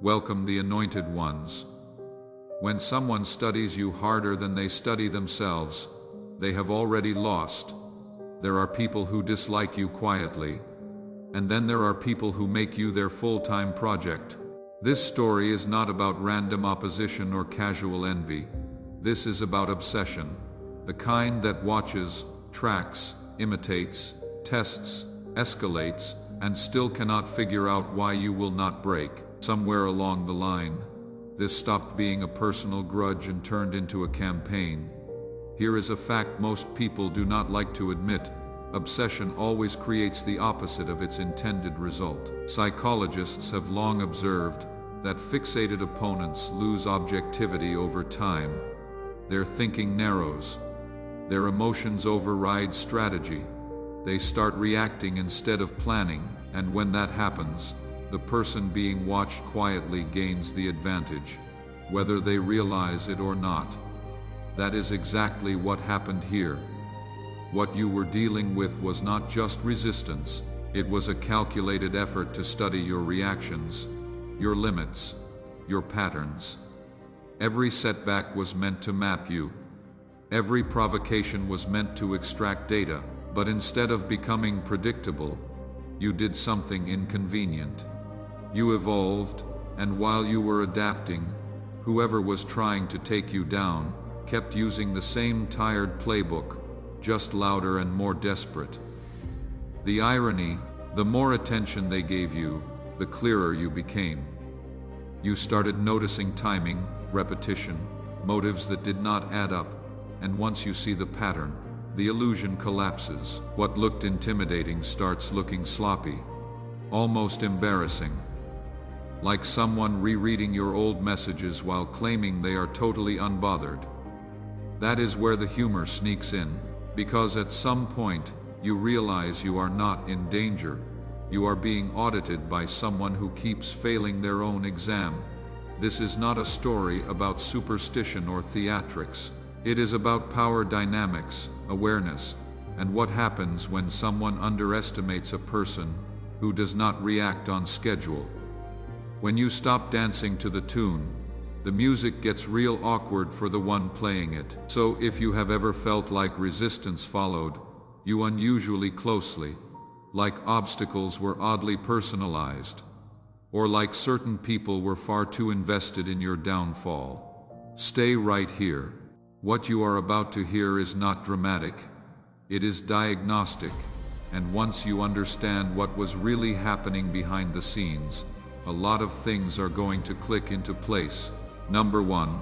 Welcome the anointed ones. When someone studies you harder than they study themselves, they have already lost. There are people who dislike you quietly, and then there are people who make you their full-time project. This story is not about random opposition or casual envy. This is about obsession, the kind that watches, tracks, imitates, tests, escalates, and still cannot figure out why you will not break. Somewhere along the line, this stopped being a personal grudge and turned into a campaign. Here is a fact most people do not like to admit. Obsession always creates the opposite of its intended result. Psychologists have long observed that fixated opponents lose objectivity over time. Their thinking narrows. Their emotions override strategy. They start reacting instead of planning, and when that happens, the person being watched quietly gains the advantage, whether they realize it or not. That is exactly what happened here. What you were dealing with was not just resistance, it was a calculated effort to study your reactions, your limits, your patterns. Every setback was meant to map you. Every provocation was meant to extract data, but instead of becoming predictable, you did something inconvenient. You evolved, and while you were adapting, whoever was trying to take you down kept using the same tired playbook, just louder and more desperate. The irony, the more attention they gave you, the clearer you became. You started noticing timing, repetition, motives that did not add up, and once you see the pattern, the illusion collapses. What looked intimidating starts looking sloppy, almost embarrassing. Like someone rereading your old messages while claiming they are totally unbothered. That is where the humor sneaks in, because at some point, you realize you are not in danger. You are being audited by someone who keeps failing their own exam. This is not a story about superstition or theatrics. It is about power dynamics, awareness, and what happens when someone underestimates a person who does not react on schedule. When you stop dancing to the tune, the music gets real awkward for the one playing it. So if you have ever felt like resistance followed you unusually closely, like obstacles were oddly personalized, or like certain people were far too invested in your downfall, stay right here. What you are about to hear is not dramatic. It is diagnostic, and once you understand what was really happening behind the scenes, a lot of things are going to click into place. Number 1,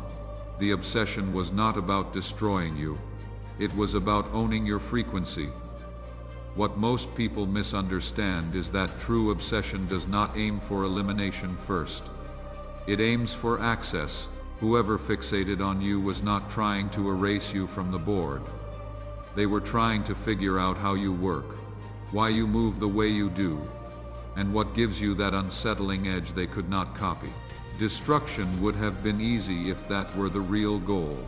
the obsession was not about destroying you. It was about owning your frequency. What most people misunderstand is that true obsession does not aim for elimination first. It aims for access. Whoever fixated on you was not trying to erase you from the board. They were trying to figure out how you work, why you move the way you do, and what gives you that unsettling edge they could not copy. Destruction would have been easy if that were the real goal.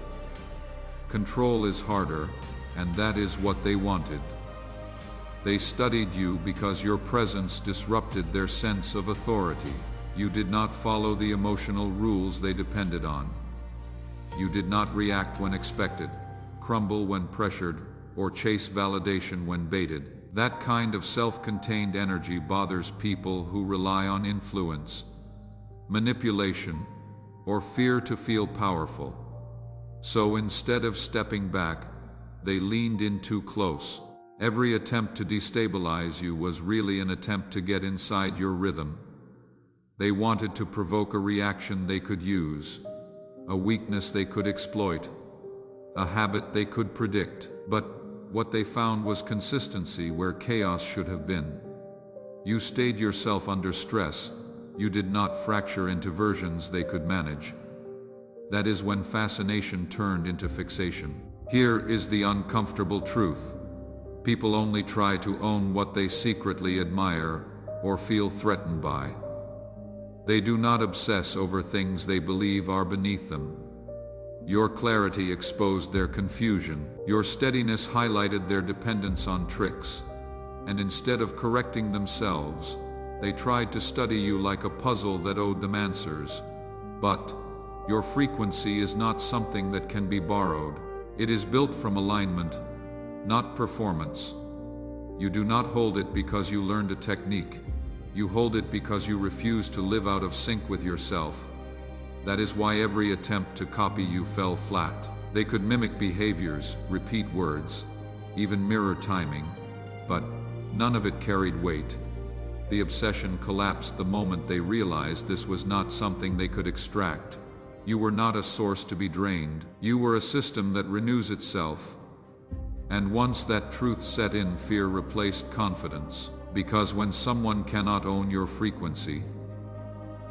Control is harder, and that is what they wanted. They studied you because your presence disrupted their sense of authority. You did not follow the emotional rules they depended on. You did not react when expected, crumble when pressured, or chase validation when baited. That kind of self-contained energy bothers people who rely on influence, manipulation, or fear to feel powerful. So instead of stepping back, they leaned in too close. Every attempt to destabilize you was really an attempt to get inside your rhythm. They wanted to provoke a reaction they could use, a weakness they could exploit, a habit they could predict. But what they found was consistency where chaos should have been. You stayed yourself under stress. You did not fracture into versions they could manage. That is when fascination turned into fixation. Here is the uncomfortable truth. People only try to own what they secretly admire or feel threatened by. They do not obsess over things they believe are beneath them. Your clarity exposed their confusion. Your steadiness highlighted their dependence on tricks. And instead of correcting themselves, They tried to study you like a puzzle that owed them answers. But your frequency is not something that can be borrowed. It is built from alignment, not performance. You do not hold it because you learned a technique. You hold it because you refuse to live out of sync with yourself. That is why every attempt to copy you fell flat. They could mimic behaviors, repeat words, even mirror timing, but none of it carried weight. The obsession collapsed the moment they realized this was not something they could extract. You were not a source to be drained. You were a system that renews itself. And once that truth set in, fear replaced confidence. Because when someone cannot own your frequency,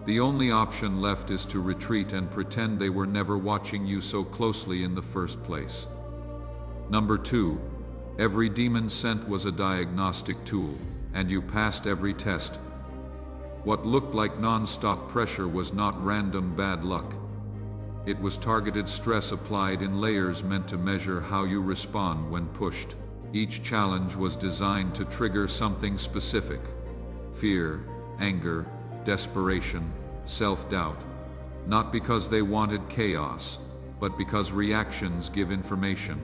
the only option left is to retreat and pretend they were never watching you so closely in the first place. Number 2. Every demon sent was a diagnostic tool, and you passed every test. What looked like non-stop pressure was not random bad luck. It was targeted stress applied in layers meant to measure how you respond when pushed. Each challenge was designed to trigger something specific: fear, anger, desperation, self-doubt. Not because they wanted chaos, but because reactions give information.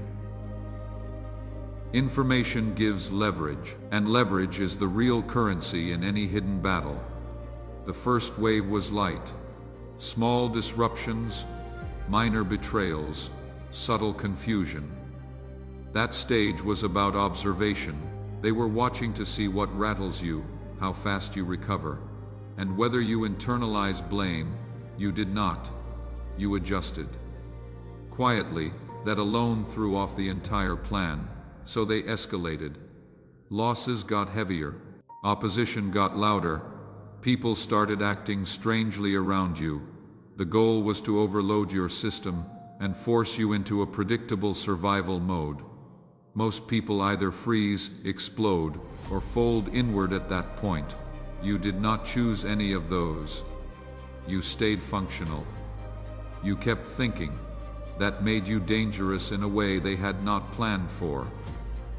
Information gives leverage, and leverage is the real currency in any hidden battle. The first wave was light. Small disruptions, minor betrayals, subtle confusion. That stage was about observation. They were watching to see what rattles you, how fast you recover, and whether you internalize blame. You did not. You adjusted. Quietly, that alone threw off the entire plan, so they escalated. Losses got heavier. Opposition got louder. People started acting strangely around you. The goal was to overload your system and force you into a predictable survival mode. Most people either freeze, explode, or fold inward at that point. You did not choose any of those. You stayed functional. You kept thinking. That made you dangerous in a way they had not planned for.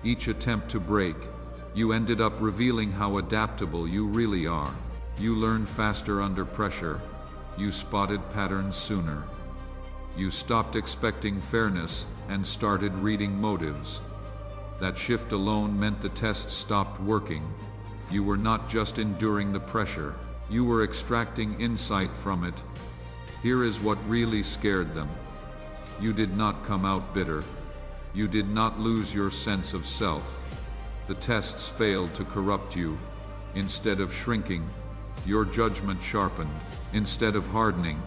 Each attempt to break, you ended up revealing how adaptable you really are. You learned faster under pressure. You spotted patterns sooner. You stopped expecting fairness and started reading motives. That shift alone meant the test stopped working. You were not just enduring the pressure, you were extracting insight from it. Here is what really scared them. You did not come out bitter. You did not lose your sense of self. The tests failed to corrupt you. Instead of shrinking, your judgment sharpened. Instead of hardening,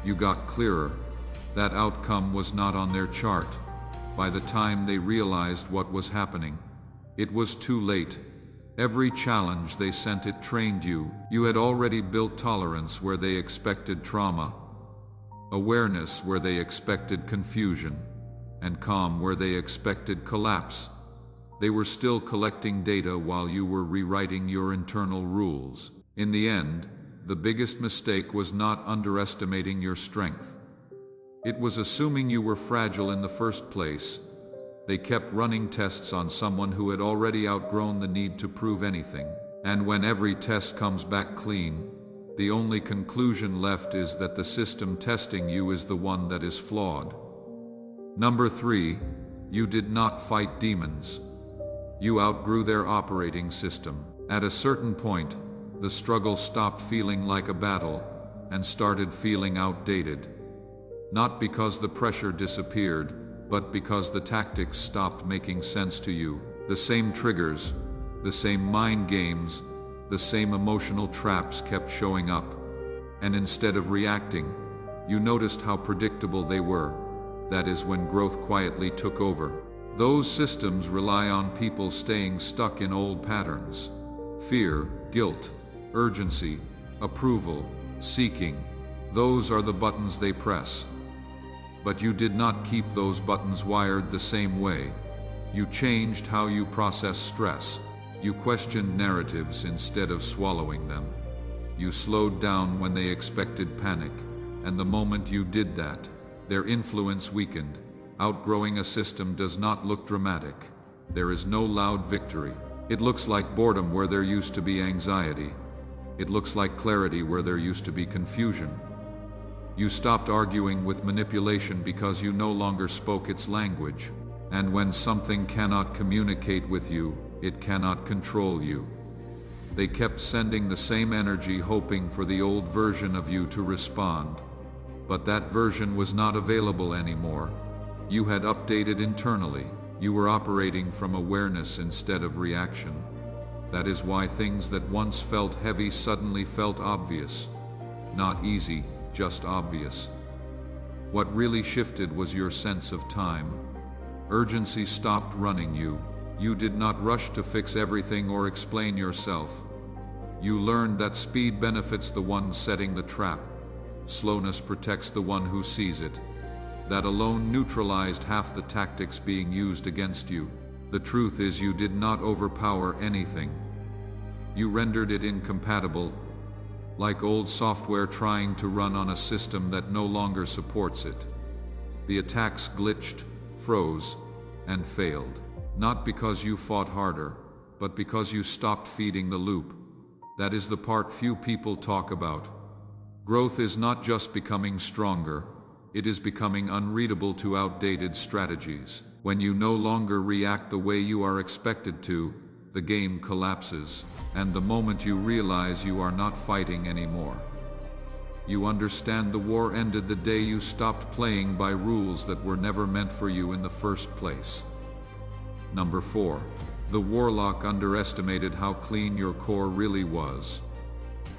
you got clearer. That outcome was not on their chart. By the time they realized what was happening, it was too late. Every challenge they sent, it trained you. You had already built tolerance where they expected trauma, awareness where they expected confusion, and calm where they expected collapse. They were still collecting data while you were rewriting your internal rules. In the end, the biggest mistake was not underestimating your strength. It was assuming you were fragile in the first place. They kept running tests on someone who had already outgrown the need to prove anything. And when every test comes back clean, the only conclusion left is that the system testing you is the one that is flawed. Number 3, you did not fight demons. You outgrew their operating system. At a certain point, the struggle stopped feeling like a battle and started feeling outdated. Not because the pressure disappeared, but because the tactics stopped making sense to you. The same triggers, the same mind games, the same emotional traps kept showing up. And instead of reacting, you noticed how predictable they were. That is when growth quietly took over. Those systems rely on people staying stuck in old patterns. Fear, guilt, urgency, approval, seeking. Those are the buttons they press. But you did not keep those buttons wired the same way. You changed how you process stress. You questioned narratives instead of swallowing them. You slowed down when they expected panic, and the moment you did that, their influence weakened. Outgrowing a system does not look dramatic. There is no loud victory. It looks like boredom where there used to be anxiety. It looks like clarity where there used to be confusion. You stopped arguing with manipulation because you no longer spoke its language. And when something cannot communicate with you, it cannot control you. They kept sending the same energy, hoping for the old version of you to respond. But that version was not available anymore. You had updated internally. You were operating from awareness instead of reaction. That is why things that once felt heavy suddenly felt obvious. Not easy, just obvious. What really shifted was your sense of time. Urgency stopped running you. You did not rush to fix everything or explain yourself. You learned that speed benefits the one setting the trap. Slowness protects the one who sees it. That alone neutralized half the tactics being used against you. The truth is, you did not overpower anything. You rendered it incompatible, like old software trying to run on a system that no longer supports it. The attacks glitched, froze, and failed. Not because you fought harder, but because you stopped feeding the loop. That is the part few people talk about. Growth is not just becoming stronger, it is becoming unreadable to outdated strategies. When you no longer react the way you are expected to, the game collapses, and the moment you realize you are not fighting anymore. You understand the war ended the day you stopped playing by rules that were never meant for you in the first place. Number 4. The warlock underestimated how clean your core really was.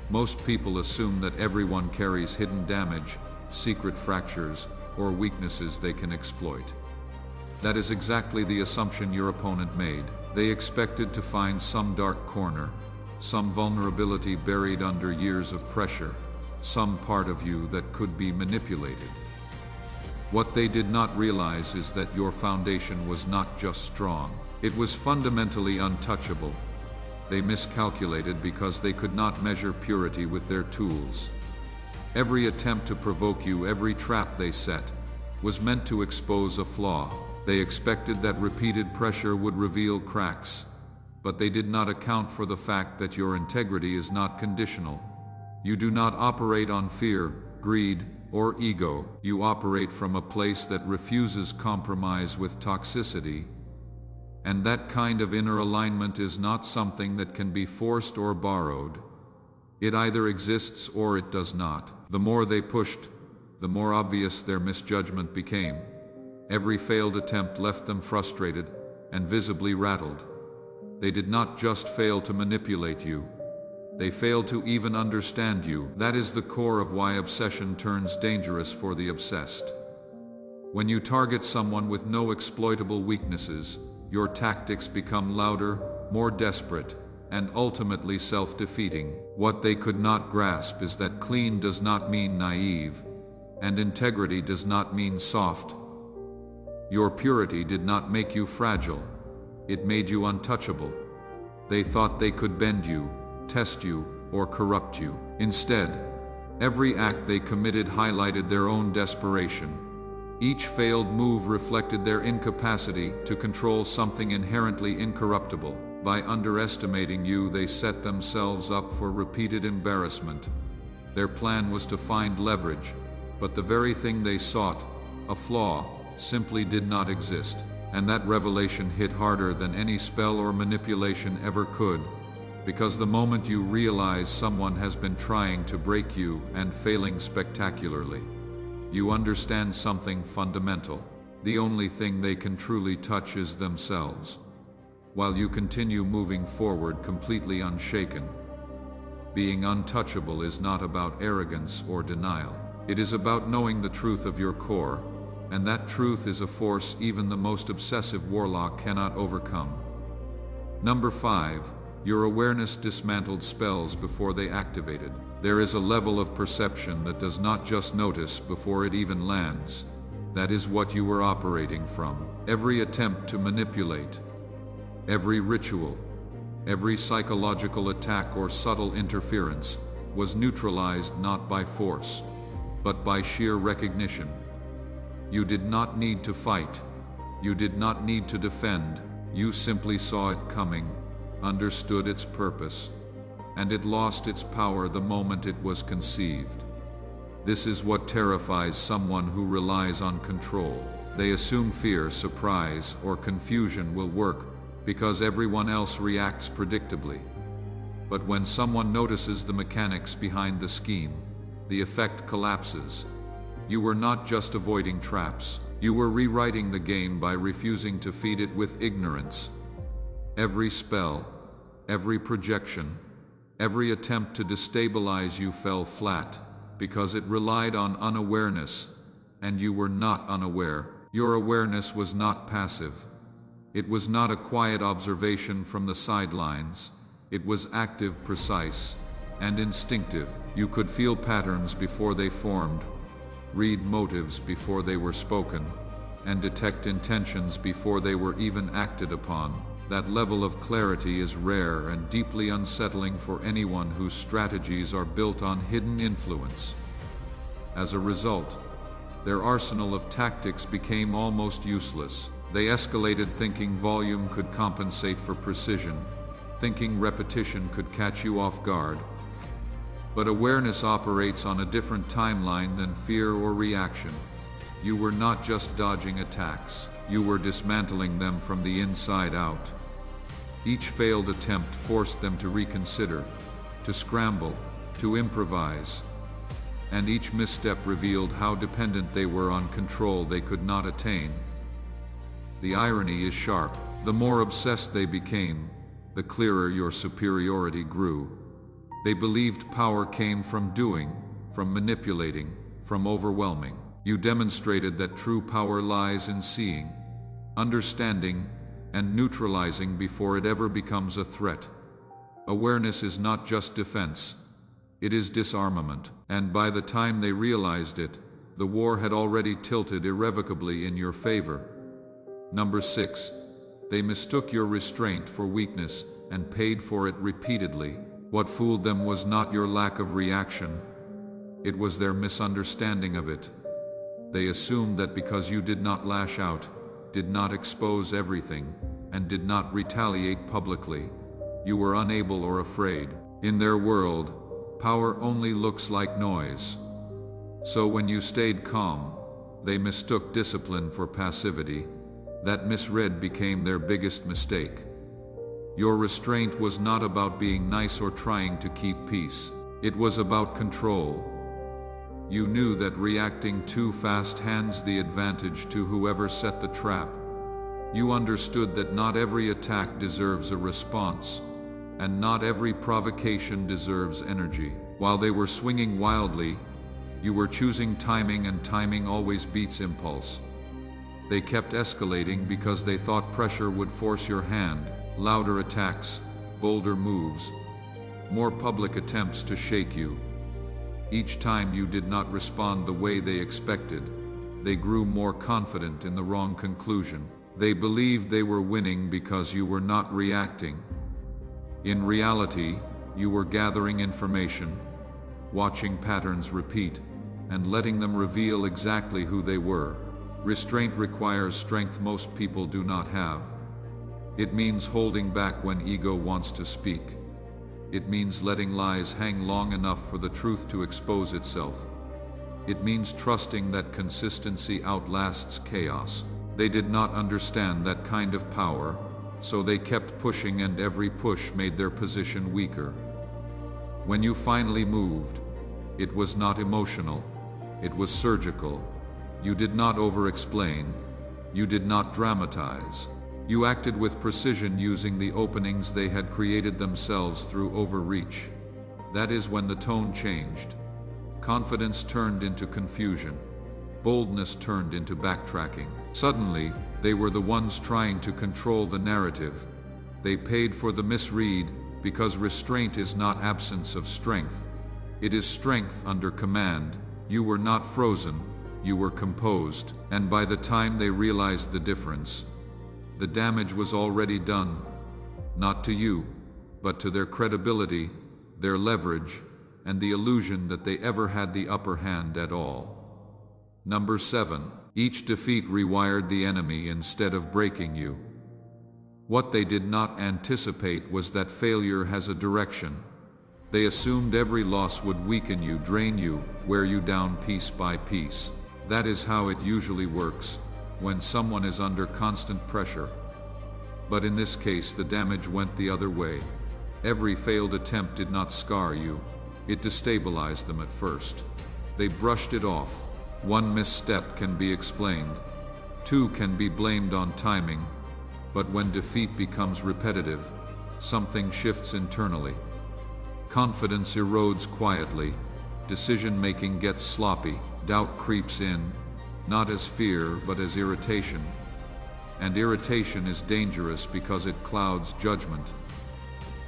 Most people assume that everyone carries hidden damage, secret fractures, or weaknesses they can exploit. That is exactly the assumption your opponent made. They expected to find some dark corner, some vulnerability buried under years of pressure, some part of you that could be manipulated. What they did not realize is that your foundation was not just strong, it was fundamentally untouchable. They miscalculated because they could not measure purity with their tools. Every attempt to provoke you, every trap they set, was meant to expose a flaw. They expected that repeated pressure would reveal cracks, but they did not account for the fact that your integrity is not conditional. You do not operate on fear, greed, or ego. You operate from a place that refuses compromise with toxicity. And that kind of inner alignment is not something that can be forced or borrowed. It either exists or it does not. The more they pushed, the more obvious their misjudgment became. Every failed attempt left them frustrated and visibly rattled. They did not just fail to manipulate you. They failed to even understand you. That is the core of why obsession turns dangerous for the obsessed. When you target someone with no exploitable weaknesses, your tactics become louder, more desperate, and ultimately self-defeating. What they could not grasp is that clean does not mean naive, and integrity does not mean soft. Your purity did not make you fragile, it made you untouchable. They thought they could bend you, test you, or corrupt you. Instead, every act they committed highlighted their own desperation. Each failed move reflected their incapacity to control something inherently incorruptible. By underestimating you, they set themselves up for repeated embarrassment. Their plan was to find leverage, but the very thing they sought, a flaw, simply did not exist. And that revelation hit harder than any spell or manipulation ever could, because the moment you realize someone has been trying to break you and failing spectacularly, you understand something fundamental. The only thing they can truly touch is themselves, while you continue moving forward completely unshaken. Being untouchable is not about arrogance or denial. It is about knowing the truth of your core, and that truth is a force even the most obsessive warlock cannot overcome. Number 5. Your awareness dismantled spells before they activated. There is a level of perception that does not just notice before it even lands. That is what you were operating from. Every attempt to manipulate, every ritual, every psychological attack or subtle interference was neutralized not by force, but by sheer recognition. You did not need to fight. You did not need to defend. You simply saw it coming, understood its purpose, and it lost its power the moment it was conceived. This is what terrifies someone who relies on control. They assume fear, surprise, or confusion will work because everyone else reacts predictably. But when someone notices the mechanics behind the scheme, the effect collapses. You were not just avoiding traps. You were rewriting the game by refusing to feed it with ignorance. Every spell, every projection, every attempt to destabilize you fell flat because it relied on unawareness, and you were not unaware. Your awareness was not passive. It was not a quiet observation from the sidelines. It was active, precise, and instinctive. You could feel patterns before they formed, read motives before they were spoken, and detect intentions before they were even acted upon. That level of clarity is rare and deeply unsettling for anyone whose strategies are built on hidden influence. As a result, their arsenal of tactics became almost useless. They escalated thinking volume could compensate for precision, thinking repetition could catch you off guard. But awareness operates on a different timeline than fear or reaction. You were not just dodging attacks, you were dismantling them from the inside out. Each failed attempt forced them to reconsider, to scramble, to improvise. And each misstep revealed how dependent they were on control they could not attain. The irony is sharp. The more obsessed they became, the clearer your superiority grew. They believed power came from doing, from manipulating, from overwhelming. You demonstrated that true power lies in seeing, understanding, and neutralizing before it ever becomes a threat. Awareness is not just defense, it is disarmament. And by the time they realized it, the war had already tilted irrevocably in your favor. Number 6. They mistook your restraint for weakness and paid for it repeatedly. What fooled them was not your lack of reaction, it was their misunderstanding of it. They assumed that because you did not lash out, did not expose everything, and did not retaliate publicly, you were unable or afraid. In their world, power only looks like noise. So when you stayed calm, they mistook discipline for passivity. That misread became their biggest mistake. Your restraint was not about being nice or trying to keep peace. It was about control. You knew that reacting too fast hands the advantage to whoever set the trap. You understood that not every attack deserves a response, and not every provocation deserves energy. While they were swinging wildly, you were choosing timing, and timing always beats impulse. They kept escalating because they thought pressure would force your hand. Louder attacks, bolder moves, more public attempts to shake you. Each time you did not respond the way they expected, they grew more confident in the wrong conclusion. They believed they were winning because you were not reacting. In reality, you were gathering information, watching patterns repeat, and letting them reveal exactly who they were. Restraint requires strength most people do not have. It means holding back when ego wants to speak. It means letting lies hang long enough for the truth to expose itself. It means trusting that consistency outlasts chaos. They did not understand that kind of power, so they kept pushing, and every push made their position weaker. When you finally moved, it was not emotional, it was surgical. You did not over-explain, you did not dramatize. You acted with precision, using the openings they had created themselves through overreach. That is when the tone changed. Confidence turned into confusion. Boldness turned into backtracking. Suddenly, they were the ones trying to control the narrative. They paid for the misread because restraint is not absence of strength. It is strength under command. You were not frozen, you were composed. And by the time they realized the difference, the damage was already done, not to you, but to their credibility, their leverage, and the illusion that they ever had the upper hand at all. Number 7. Each defeat rewired the enemy instead of breaking you. What they did not anticipate was that failure has a direction, They assumed every loss would weaken you, drain you, wear you down piece by piece. That is how it usually works when someone is under constant pressure. But in this case, the damage went the other way. Every failed attempt did not scar you. It destabilized them at first. They brushed it off. One misstep can be explained. Two can be blamed on timing. But when defeat becomes repetitive, something shifts internally. Confidence erodes quietly. Decision-making gets sloppy. Doubt creeps in, not as fear but as irritation. And irritation is dangerous because it clouds judgment.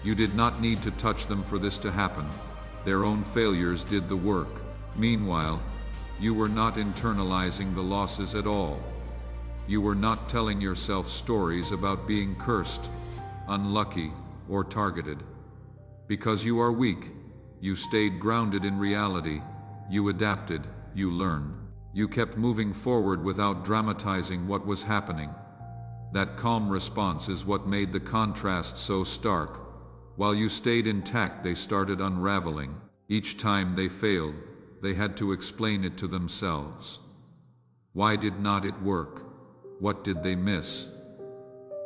You did not need to touch them for this to happen. Their own failures did the work. Meanwhile, you were not internalizing the losses at all. You were not telling yourself stories about being cursed, unlucky, or targeted. Because you are weak, you stayed grounded in reality. You adapted, you learned. You kept moving forward without dramatizing what was happening. That calm response is what made the contrast so stark. While you stayed intact, they started unraveling. Each time they failed, they had to explain it to themselves. Why did not it work? What did they miss?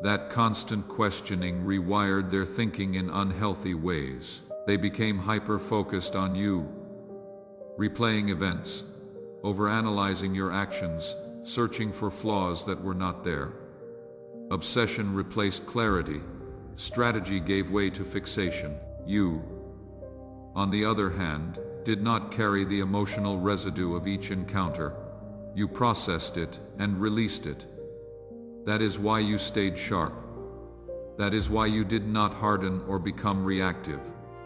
That constant questioning rewired their thinking in unhealthy ways. They became hyper-focused on you, replaying events, overanalyzing your actions, searching for flaws that were not there. Obsession replaced clarity. Strategy gave way to fixation. You, on the other hand, did not carry the emotional residue of each encounter. You processed it and released it. That is why you stayed sharp. That is why you did not harden or become reactive.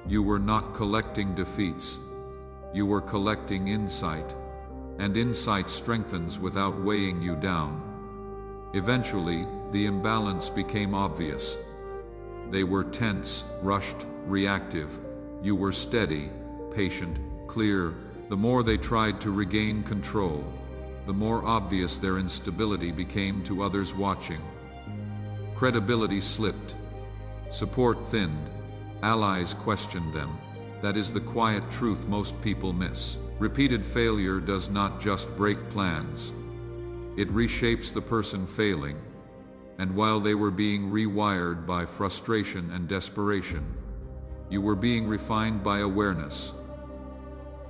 You were not collecting defeats. You were collecting insight. And insight strengthens without weighing you down. Eventually, the imbalance became obvious. They were tense, rushed, reactive. You were steady, patient, clear. The more they tried to regain control, the more obvious their instability became to others watching. Credibility slipped. Support thinned. Allies questioned them. That is the quiet truth most people miss. Repeated failure does not just break plans. It reshapes the person failing. And while they were being rewired by frustration and desperation, you were being refined by awareness.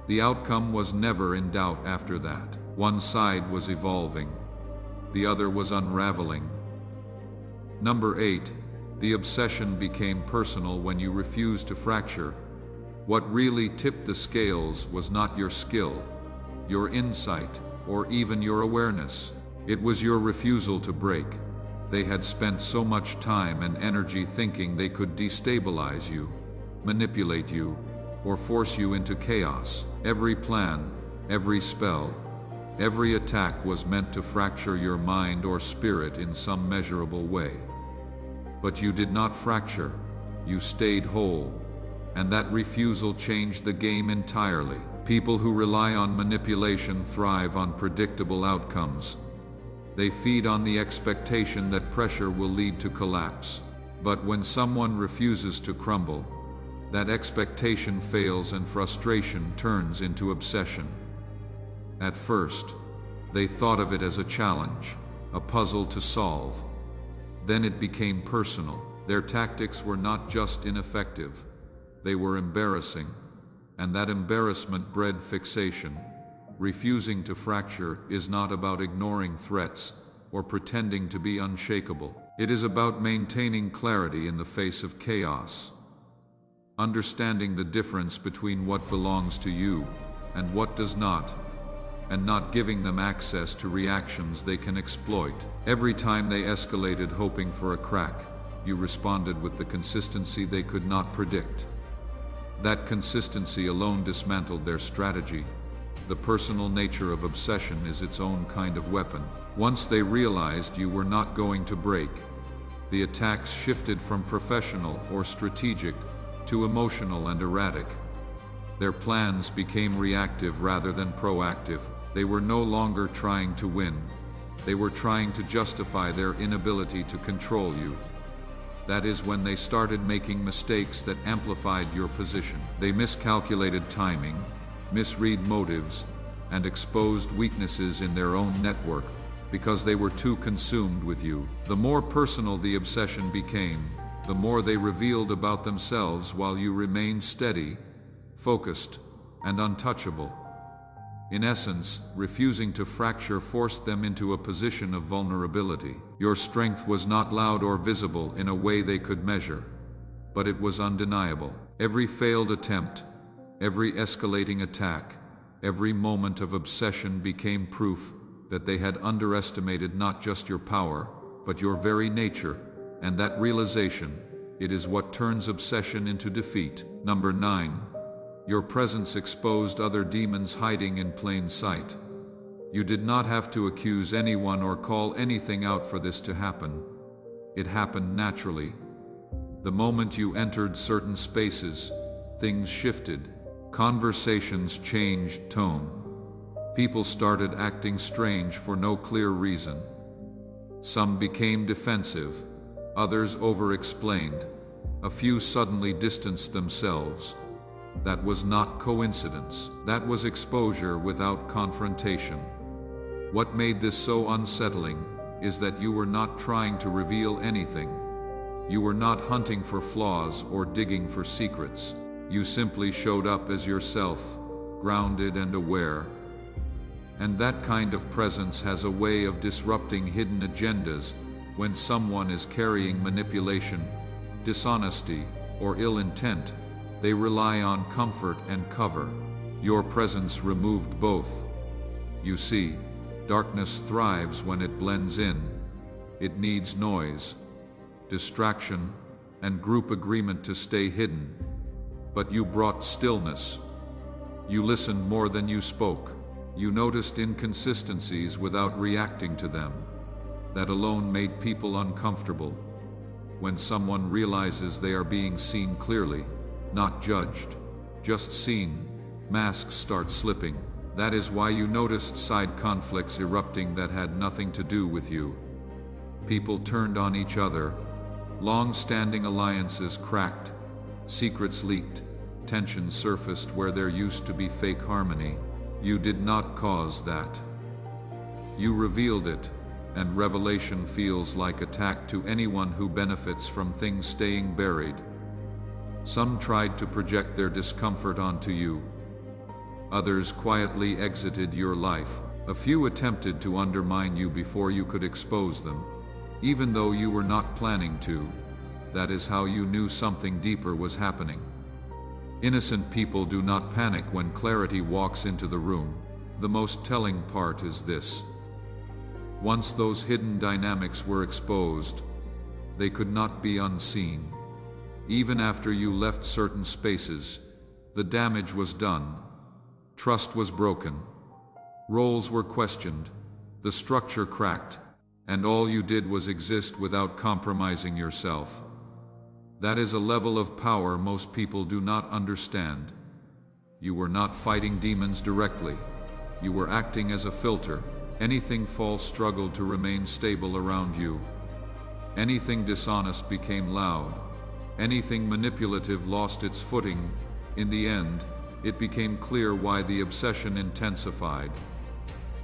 The outcome was never in doubt after that. One side was evolving. The other was unraveling. Number 8. The obsession became personal when you refused to fracture. What really tipped the scales was not your skill, your insight, or even your awareness. It was your refusal to break. They had spent so much time and energy thinking they could destabilize you, manipulate you, or force you into chaos. Every plan, every spell, every attack was meant to fracture your mind or spirit in some measurable way. But you did not fracture. You stayed whole. And that refusal changed the game entirely. People who rely on manipulation thrive on predictable outcomes. They feed on the expectation that pressure will lead to collapse. But when someone refuses to crumble, that expectation fails and frustration turns into obsession. At first, they thought of it as a challenge, a puzzle to solve. Then it became personal. Their tactics were not just ineffective, they were embarrassing, and that embarrassment bred fixation. Refusing to fracture is not about ignoring threats or pretending to be unshakable. It is about maintaining clarity in the face of chaos. Understanding the difference between what belongs to you and what does not, and not giving them access to reactions they can exploit. Every time they escalated hoping for a crack, you responded with the consistency they could not predict. That consistency alone dismantled their strategy. The personal nature of obsession is its own kind of weapon. Once they realized you were not going to break, the attacks shifted from professional or strategic to emotional and erratic. Their plans became reactive rather than proactive. They were no longer trying to win. They were trying to justify their inability to control you. That is when they started making mistakes that amplified your position. They miscalculated timing, misread motives, and exposed weaknesses in their own network because they were too consumed with you. The more personal the obsession became, the more they revealed about themselves while you remained steady, focused, and untouchable. In essence, refusing to fracture forced them into a position of vulnerability. Your strength was not loud or visible in a way they could measure, but it was undeniable. Every failed attempt, every escalating attack, every moment of obsession became proof that they had underestimated not just your power, but your very nature, and that realization, it is what turns obsession into defeat. Number 9. Your presence exposed other demons hiding in plain sight. You did not have to accuse anyone or call anything out for this to happen. It happened naturally. The moment you entered certain spaces, things shifted. Conversations changed tone. People started acting strange for no clear reason. Some became defensive, others over-explained. A few suddenly distanced themselves. That was not coincidence. That was exposure without confrontation. What made this so unsettling is that you were not trying to reveal anything. You were not hunting for flaws or digging for secrets. You simply showed up as yourself, grounded and aware. And that kind of presence has a way of disrupting hidden agendas. When someone is carrying manipulation, dishonesty, or ill intent, they rely on comfort and cover. Your presence removed both. You see, darkness thrives when it blends in. It needs noise, distraction, and group agreement to stay hidden. But you brought stillness. You listened more than you spoke. You noticed inconsistencies without reacting to them. That alone made people uncomfortable. When someone realizes they are being seen clearly, not judged, just seen, masks start slipping. That is why you noticed side conflicts erupting that had nothing to do with you. People turned on each other. Long-standing alliances cracked. Secrets leaked. Tension surfaced where there used to be fake harmony. You did not cause that. You revealed it, and revelation feels like attack to anyone who benefits from things staying buried. Some tried to project their discomfort onto you. Others quietly exited your life. A few attempted to undermine you before you could expose them, even though you were not planning to. That is how you knew something deeper was happening. Innocent people do not panic when clarity walks into the room. The most telling part is this. Once those hidden dynamics were exposed, they could not be unseen. Even after you left certain spaces, the damage was done. Trust was broken. Roles were questioned. The structure cracked. And all you did was exist without compromising yourself. That is a level of power most people do not understand. You were not fighting demons directly. You were acting as a filter. Anything false struggled to remain stable around you. Anything dishonest became loud. Anything manipulative lost its footing. In the end, it became clear why the obsession intensified.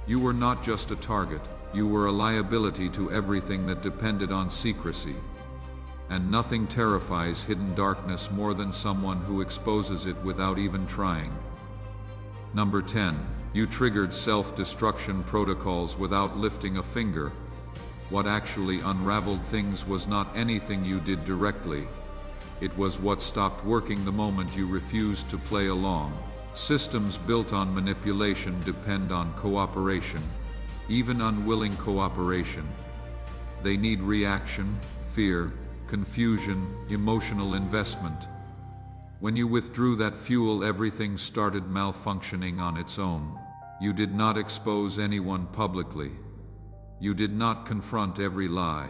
You were not just a target. You were a liability to everything that depended on secrecy. And nothing terrifies hidden darkness more than someone who exposes it without even trying. Number 10. You triggered self-destruction protocols without lifting a finger. What actually unraveled things was not anything you did directly. It was what stopped working the moment you refused to play along. Systems built on manipulation depend on cooperation, even unwilling cooperation. They need reaction, fear, confusion, emotional investment. When you withdrew that fuel, everything started malfunctioning on its own. You did not expose anyone publicly. You did not confront every lie.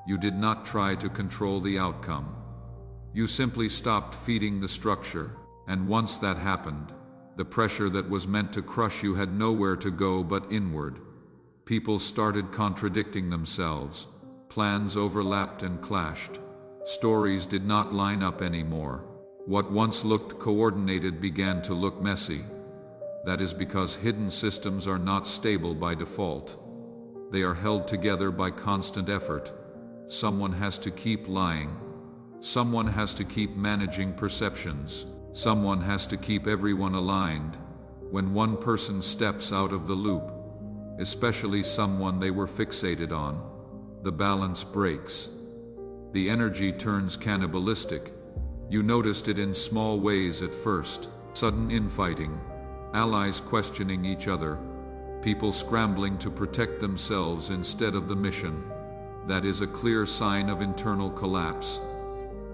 You did not try to control the outcome. You simply stopped feeding the structure, and once that happened, the pressure that was meant to crush you had nowhere to go but inward. People started contradicting themselves. Plans overlapped and clashed. Stories did not line up anymore. What once looked coordinated began to look messy. That is because hidden systems are not stable by default. They are held together by constant effort. Someone has to keep lying. Someone has to keep managing perceptions. Someone has to keep everyone aligned. When one person steps out of the loop, especially someone they were fixated on, the balance breaks. The energy turns cannibalistic. You noticed it in small ways at first. Sudden infighting, allies questioning each other, people scrambling to protect themselves instead of the mission. That is a clear sign of internal collapse.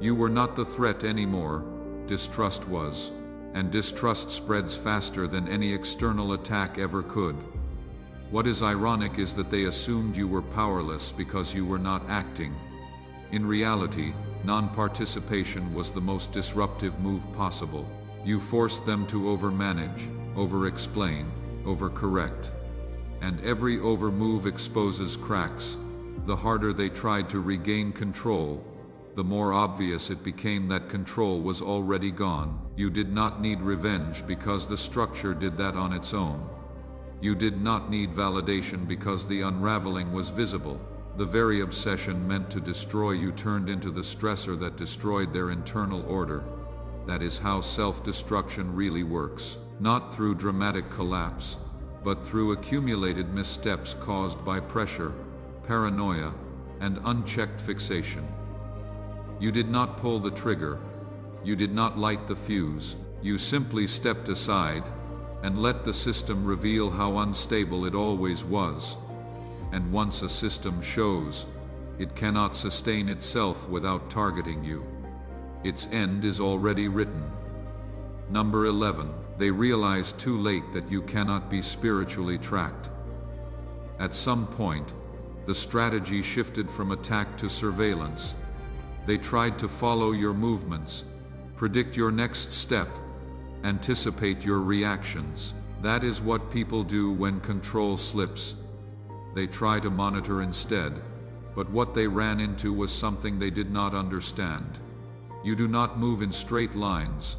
You were not the threat anymore, distrust was. And distrust spreads faster than any external attack ever could. What is ironic is that they assumed you were powerless because you were not acting. In reality, non-participation was the most disruptive move possible. You forced them to overmanage, over-explain, over-correct. And every over-move exposes cracks. The harder they tried to regain control, the more obvious it became that control was already gone. You did not need revenge because the structure did that on its own. You did not need validation because the unraveling was visible. The very obsession meant to destroy you turned into the stressor that destroyed their internal order. That is how self-destruction really works. Not through dramatic collapse, but through accumulated missteps caused by pressure, paranoia, and unchecked fixation. You did not pull the trigger. You did not light the fuse. You simply stepped aside and let the system reveal how unstable it always was. And once a system shows, it cannot sustain itself without targeting you. Its end is already written. Number 11. They realize too late that you cannot be spiritually tracked. At some point, the strategy shifted from attack to surveillance. They tried to follow your movements, predict your next step, anticipate your reactions. That is what people do when control slips. They try to monitor instead, but what they ran into was something they did not understand. You do not move in straight lines,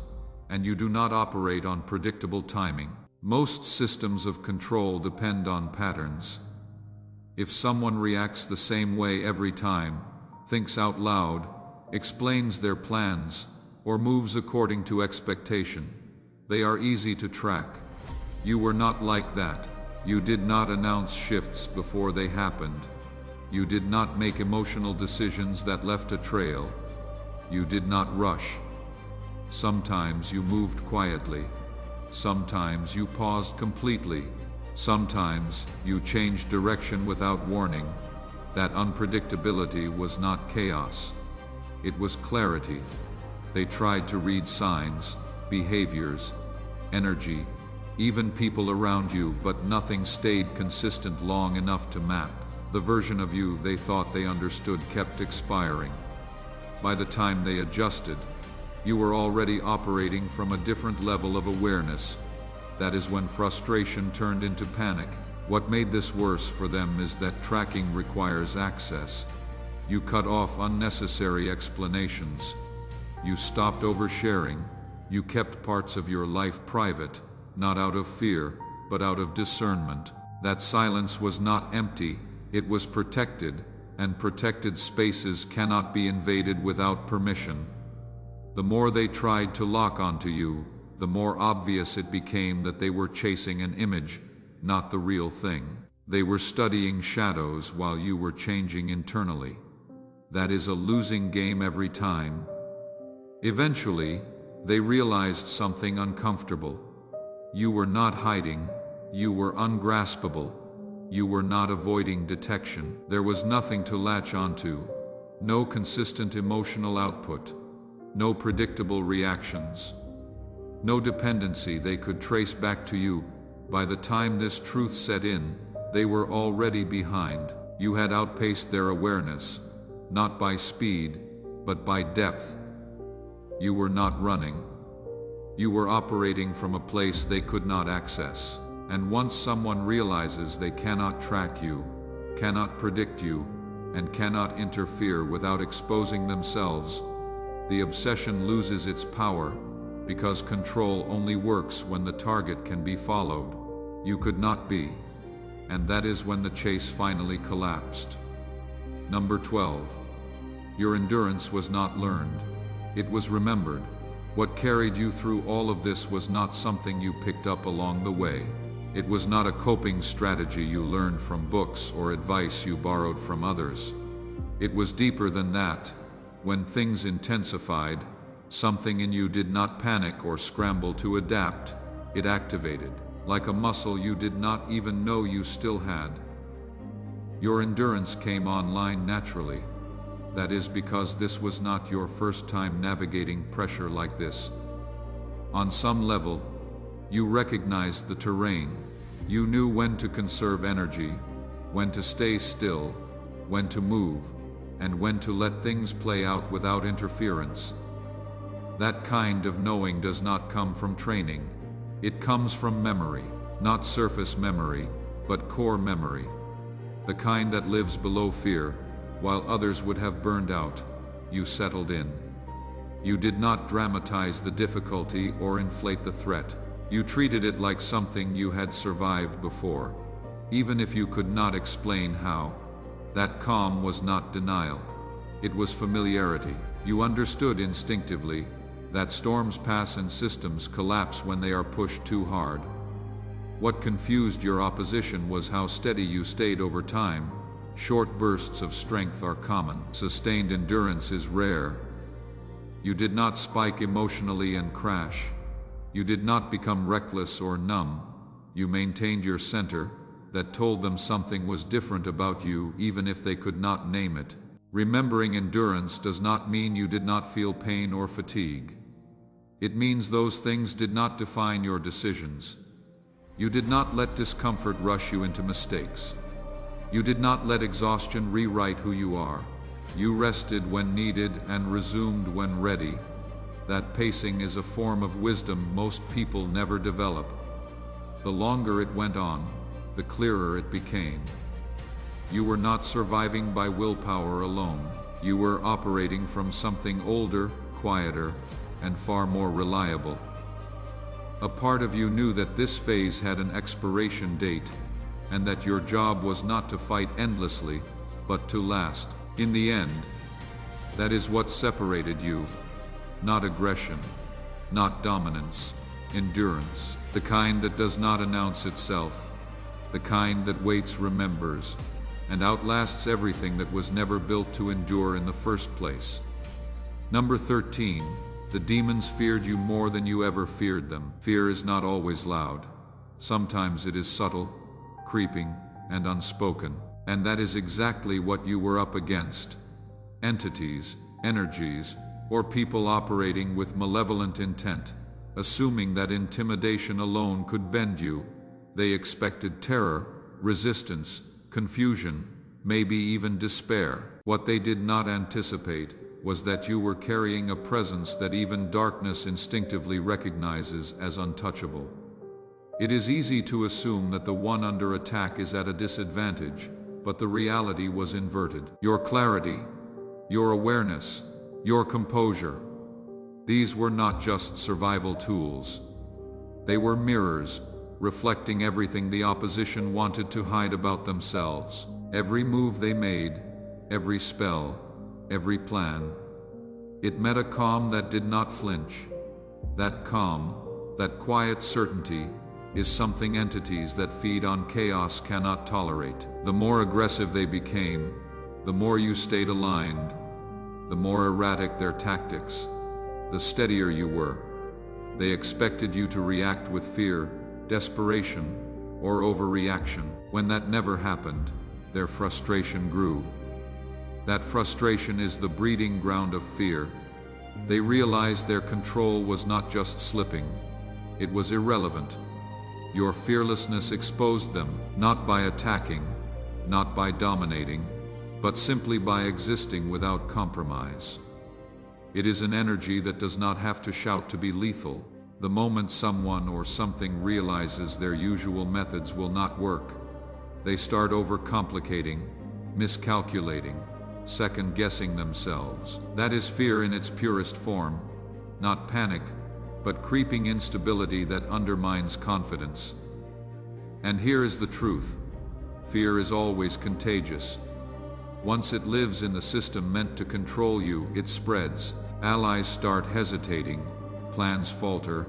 and you do not operate on predictable timing. Most systems of control depend on patterns. If someone reacts the same way every time, thinks out loud, explains their plans, or moves according to expectation, they are easy to track. You were not like that. You did not announce shifts before they happened. You did not make emotional decisions that left a trail. You did not rush. Sometimes you moved quietly. Sometimes you paused completely. Sometimes you changed direction without warning. That unpredictability was not chaos. It was clarity. They tried to read signs, behaviors, energy, even people around you, but nothing stayed consistent long enough to map. The version of you they thought they understood kept expiring. By the time they adjusted, you were already operating from a different level of awareness. That is when frustration turned into panic. What made this worse for them is that tracking requires access. You cut off unnecessary explanations. You stopped oversharing. You kept parts of your life private, not out of fear, but out of discernment. That silence was not empty, it was protected, and protected spaces cannot be invaded without permission. The more they tried to lock onto you, the more obvious it became that they were chasing an image, not the real thing. They were studying shadows while you were changing internally. That is a losing game every time. Eventually, they realized something uncomfortable. You were not hiding, you were ungraspable. You were not avoiding detection. There was nothing to latch onto. No consistent emotional output. No predictable reactions. No dependency they could trace back to you. By the time this truth set in, they were already behind. You had outpaced their awareness, not by speed, but by depth. You were not running. You were operating from a place they could not access. And once someone realizes they cannot track you, cannot predict you, and cannot interfere without exposing themselves, the obsession loses its power, because control only works when the target can be followed. You could not be. And that is when the chase finally collapsed. Number 12. Your endurance was not learned. It was remembered. What carried you through all of this was not something you picked up along the way. It was not a coping strategy you learned from books or advice you borrowed from others. It was deeper than that. When things intensified, something in you did not panic or scramble to adapt. It activated, like a muscle you did not even know you still had. Your endurance came online naturally. That is because this was not your first time navigating pressure like this. On some level, you recognized the terrain. You knew when to conserve energy, when to stay still, when to move, and when to let things play out without interference. That kind of knowing does not come from training. It comes from memory, not surface memory, but core memory. The kind that lives below fear, while others would have burned out. You settled in. You did not dramatize the difficulty or inflate the threat. You treated it like something you had survived before, even if you could not explain how. That calm was not denial. It was familiarity. You understood instinctively that storms pass and systems collapse when they are pushed too hard. What confused your opposition was how steady you stayed over time. Short bursts of strength are common. Sustained endurance is rare. You did not spike emotionally and crash. You did not become reckless or numb. You maintained your center, that told them something was different about you even if they could not name it. Remembering endurance does not mean you did not feel pain or fatigue. It means those things did not define your decisions. You did not let discomfort rush you into mistakes. You did not let exhaustion rewrite who you are. You rested when needed and resumed when ready. That pacing is a form of wisdom most people never develop. The longer it went on, the clearer it became. You were not surviving by willpower alone. You were operating from something older, quieter, and far more reliable. A part of you knew that this phase had an expiration date, and that your job was not to fight endlessly, but to last. In the end, that is what separated you. Not aggression, not dominance, endurance. The kind that does not announce itself, the kind that waits, remembers, and outlasts everything that was never built to endure in the first place. Number 13. The demons feared you more than you ever feared them. Fear is not always loud. Sometimes it is subtle, creeping, and unspoken. And that is exactly what you were up against. Entities, energies, or people operating with malevolent intent. Assuming that intimidation alone could bend you, they expected terror, resistance, confusion, maybe even despair. What they did not anticipate was that you were carrying a presence that even darkness instinctively recognizes as untouchable. It is easy to assume that the one under attack is at a disadvantage, but the reality was inverted. Your clarity, your awareness, your composure, these were not just survival tools. They were mirrors, reflecting everything the opposition wanted to hide about themselves. Every move they made, every spell, every plan. It met a calm that did not flinch. That calm, that quiet certainty, is something entities that feed on chaos cannot tolerate. The more aggressive they became, the more you stayed aligned. The more erratic their tactics, the steadier you were. They expected you to react with fear, desperation, or overreaction. When that never happened, their frustration grew. That frustration is the breeding ground of fear. They realized their control was not just slipping, it was irrelevant. Your fearlessness exposed them, not by attacking, not by dominating, but simply by existing without compromise. It is an energy that does not have to shout to be lethal. The moment someone or something realizes their usual methods will not work, they start overcomplicating, miscalculating, second-guessing themselves. That is fear in its purest form, not panic, but creeping instability that undermines confidence. And here is the truth. Fear is always contagious. Once it lives in the system meant to control you, it spreads. Allies start hesitating, plans falter,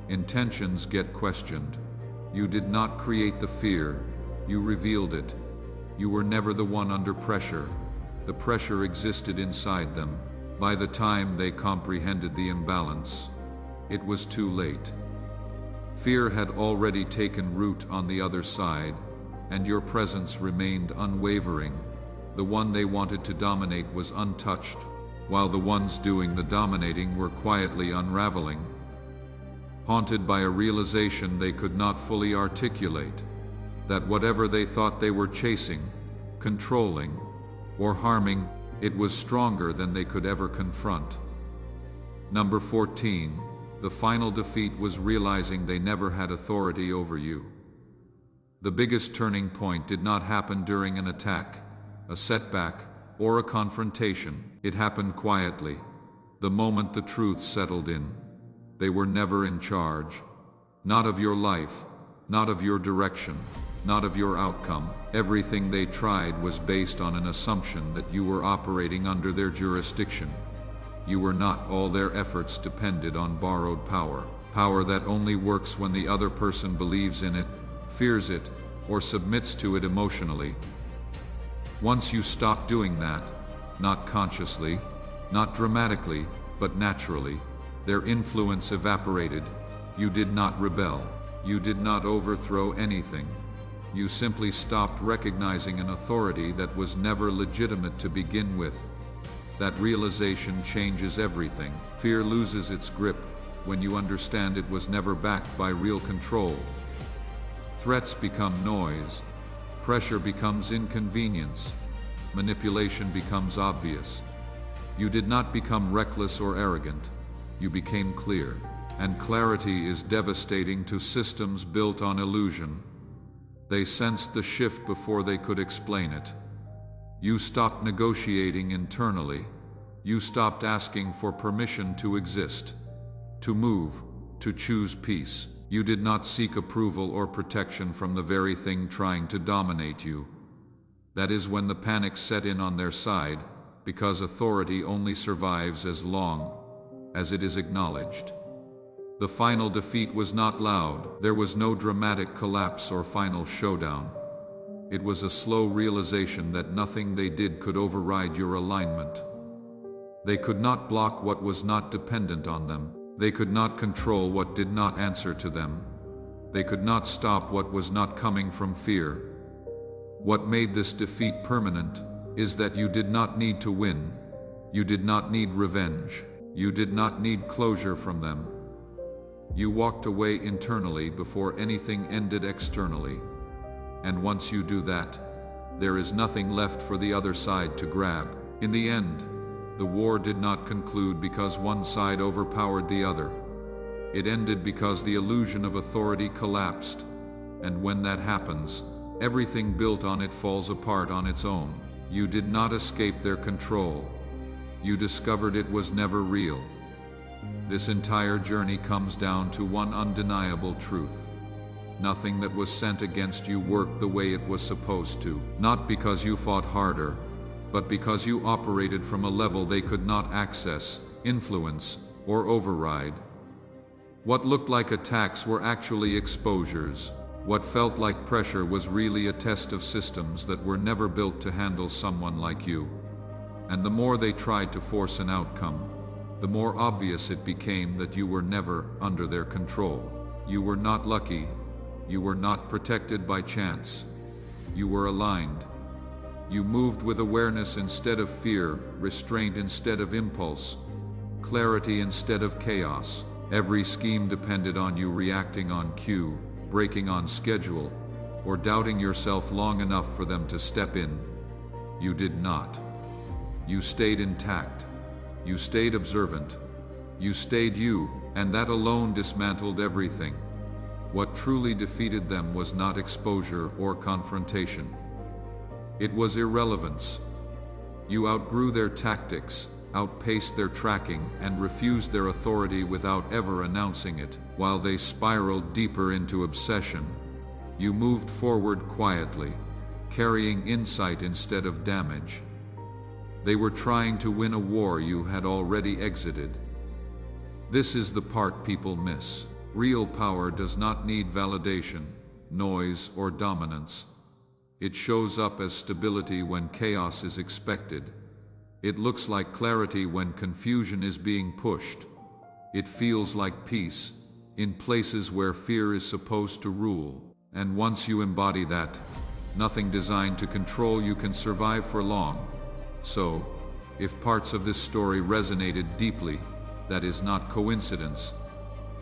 intentions get questioned. You did not create the fear, you revealed it. You were never the one under pressure. The pressure existed inside them. By the time they comprehended the imbalance, it was too late. Fear had already taken root on the other side, and your presence remained unwavering. The one they wanted to dominate was untouched, while the ones doing the dominating were quietly unraveling, haunted by a realization they could not fully articulate, that whatever they thought they were chasing, controlling, or harming, it was stronger than they could ever confront. Number 14. The final defeat was realizing they never had authority over you. The biggest turning point did not happen during an attack, a setback, or a confrontation. It happened quietly, the moment the truth settled in. They were never in charge. Not of your life, not of your direction, not of your outcome. Everything they tried was based on an assumption that you were operating under their jurisdiction. You were not. All their efforts depended on borrowed power. Power that only works when the other person believes in it, fears it, or submits to it emotionally. Once you stopped doing that, not consciously, not dramatically, but naturally, their influence evaporated. You did not rebel. You did not overthrow anything. You simply stopped recognizing an authority that was never legitimate to begin with. That realization changes everything. Fear loses its grip when you understand it was never backed by real control. Threats become noise. Pressure becomes inconvenience. Manipulation becomes obvious. You did not become reckless or arrogant. You became clear. And clarity is devastating to systems built on illusion. They sensed the shift before they could explain it. You stopped negotiating internally. You stopped asking for permission to exist, to move, to choose peace. You did not seek approval or protection from the very thing trying to dominate you. That is when the panic set in on their side, because authority only survives as long as it is acknowledged. The final defeat was not loud. There was no dramatic collapse or final showdown. It was a slow realization that nothing they did could override your alignment. They could not block what was not dependent on them. They could not control what did not answer to them. They could not stop what was not coming from fear. What made this defeat permanent is that you did not need to win. You did not need revenge. You did not need closure from them. You walked away internally before anything ended externally. And once you do that, there is nothing left for the other side to grab. In the end, the war did not conclude because one side overpowered the other. It ended because the illusion of authority collapsed. And when that happens, everything built on it falls apart on its own. You did not escape their control. You discovered it was never real. This entire journey comes down to one undeniable truth. Nothing that was sent against you worked the way it was supposed to. Not because you fought harder, but because you operated from a level they could not access, influence, or override. What looked like attacks were actually exposures. What felt like pressure was really a test of systems that were never built to handle someone like you. And the more they tried to force an outcome, the more obvious it became that you were never under their control. You were not lucky. You were not protected by chance. You were aligned. You moved with awareness instead of fear, restraint instead of impulse, clarity instead of chaos. Every scheme depended on you reacting on cue, breaking on schedule, or doubting yourself long enough for them to step in. You did not. You stayed intact. You stayed observant. You stayed you, and that alone dismantled everything. What truly defeated them was not exposure or confrontation. It was irrelevance. You outgrew their tactics, outpaced their tracking, and refused their authority without ever announcing it. While they spiraled deeper into obsession, you moved forward quietly, carrying insight instead of damage. They were trying to win a war you had already exited. This is the part people miss. Real power does not need validation, noise, or dominance. It shows up as stability when chaos is expected. It looks like clarity when confusion is being pushed. It feels like peace in places where fear is supposed to rule. And once you embody that, nothing designed to control you can survive for long. So, if parts of this story resonated deeply, that is not coincidence.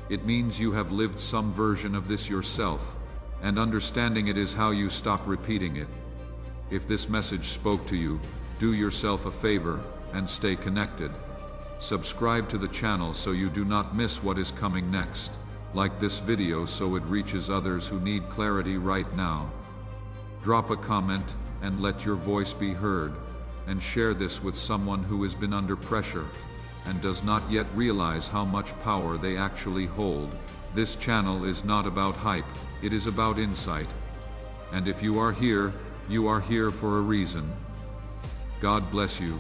It means you have lived some version of this yourself, and understanding it is how you stop repeating it. If this message spoke to you, do yourself a favor and stay connected. Subscribe to the channel so you do not miss what is coming next. Like this video so it reaches others who need clarity right now. Drop a comment and let your voice be heard, and share this with someone who has been under pressure and does not yet realize how much power they actually hold. This channel is not about hype, it is about insight. And if you are here for a reason. God bless you.